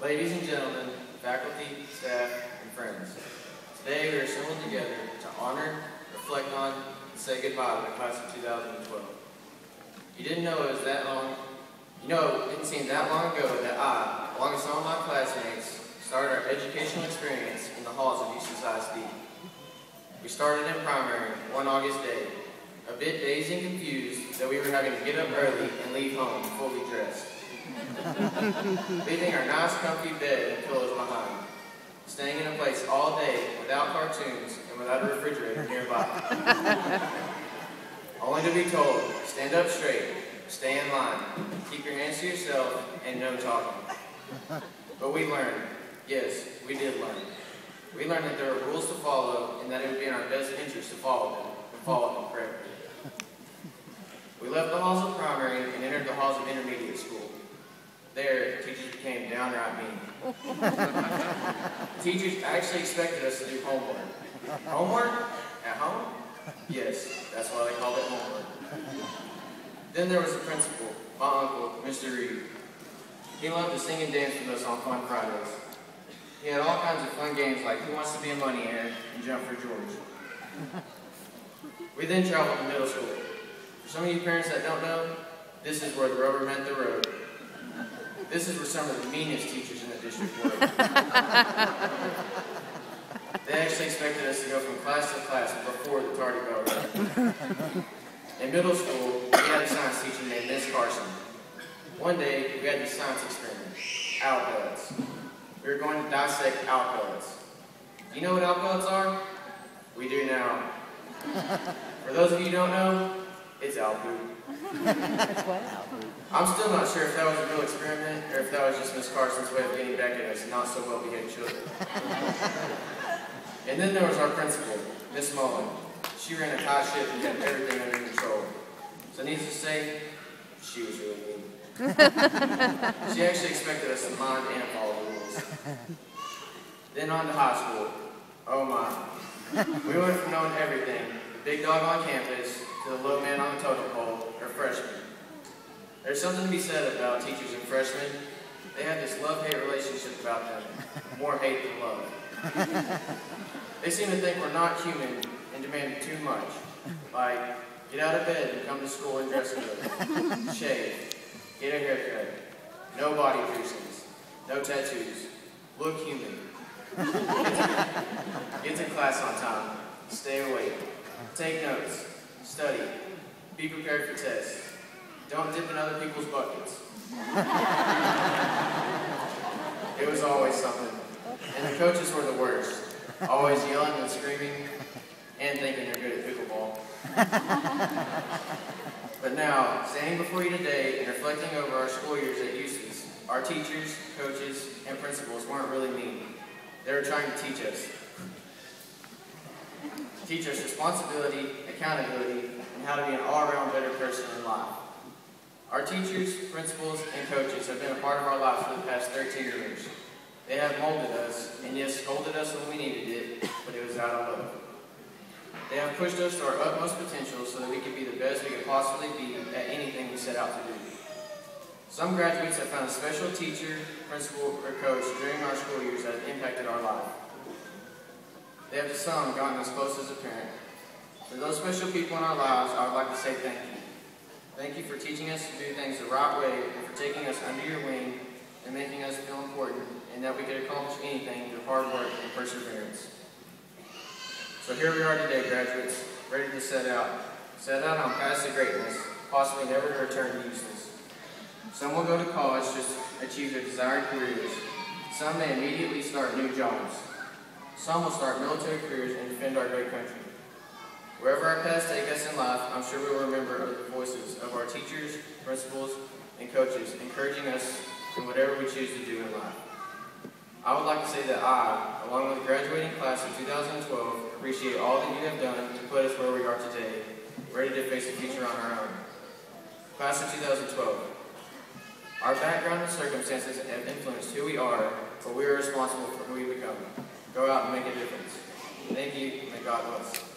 Ladies and gentlemen, faculty, staff, and friends, today we are assembled together to honor, reflect on, and say goodbye to the class of 2012. You didn't know it was that long, it didn't seem that long ago that I, along with some of my classmates, started our educational experience in the halls of Eustace Class. We started in primary one August day, a bit dazed and confused that we were having to get up early and leave home fully dressed. Leaving our nice comfy bed and pillows behind, staying in a place all day without cartoons and without a refrigerator nearby. Only to be told, stand up straight, stay in line, keep your hands to yourself, and no talking. But we learned, yes, we did learn. We learned that there were rules to follow and that it would be in our best interest to follow them correctly. We left the halls of primary and entered the halls of intermediate school. There, teachers became downright mean. Teachers actually expected us to do homework. Homework? At home? Yes, that's why they called it homework. Then there was the principal, my uncle, Mr. Reed. He loved to sing and dance with us on fun Fridays. He had all kinds of fun games like Who Wants to Be a Money Heir and Jump for George. We then traveled to middle school. For some of you parents that don't know, this is where the rubber met the road. This is where some of the meanest teachers in the district were. They actually expected us to go from class to class before the tardy bell rang. In middle school, we had a science teacher named Miss Carson. One day, we had this science experiment, alcohols. We were going to dissect alcohols. You know what alcohols are? We do now. For those of you who don't know, it's alcohol. I'm still not sure if that was a real experiment or if that was just Miss Carson's way of getting back at us not so well-behaved children. And then there was our principal, Miss Mullen. She ran a tight ship and kept everything under control. So needless to say, she was really mean. She actually expected us to mind and follow the rules. Then on to high school. Oh my. We went from knowing everything, the big dog on campus, to the low man on the totem pole, or freshmen. There's something to be said about teachers and freshmen. They have this love-hate relationship about them. More hate than love. They seem to think we're not human and demanding too much. Like, get out of bed and come to school and dress good. Shave. Get a haircut. No body piercings. No tattoos. Look human. Get to class on time. Stay awake. Take notes. Study. Be prepared for tests. Don't dip in other people's buckets. It was always something. And the coaches were the worst. Always yelling and screaming and thinking they're good at pickleball. But now, standing before you today and reflecting over our school years at Eustace, our teachers, coaches, and principals weren't really mean. They were trying to teach us. Teach us responsibility, accountability, and how to be an all-around better person in life. Our teachers, principals, and coaches have been a part of our lives for the past 13 years. They have molded us, and yes, scolded us when we needed it, but it was out of love. They have pushed us to our utmost potential so that we could be the best we could possibly be at anything we set out to do. Some graduates have found a special teacher, principal, or coach during our school years that have impacted our life. They have to some gotten us close as a parent. For those special people in our lives, I would like to say thank you. Thank you for teaching us to do things the right way and for taking us under your wing and making us feel important and that we could accomplish anything through hard work and perseverance. So here we are today, graduates, ready to set out on paths to greatness, possibly never to return to Eustace. Some will go to college to achieve their desired careers. Some may immediately start new jobs. Some will start military careers and defend our great country. Wherever our paths take us in life, I'm sure we will remember the voices of our teachers, principals, and coaches encouraging us in whatever we choose to do in life. I would like to say that I, along with the graduating class of 2012, appreciate all that you have done to put us where we are today, ready to face a future on our own. Class of 2012. Our background and circumstances have influenced who we are, but we are responsible for who we become. Go out and make a difference. Thank you, and may God bless.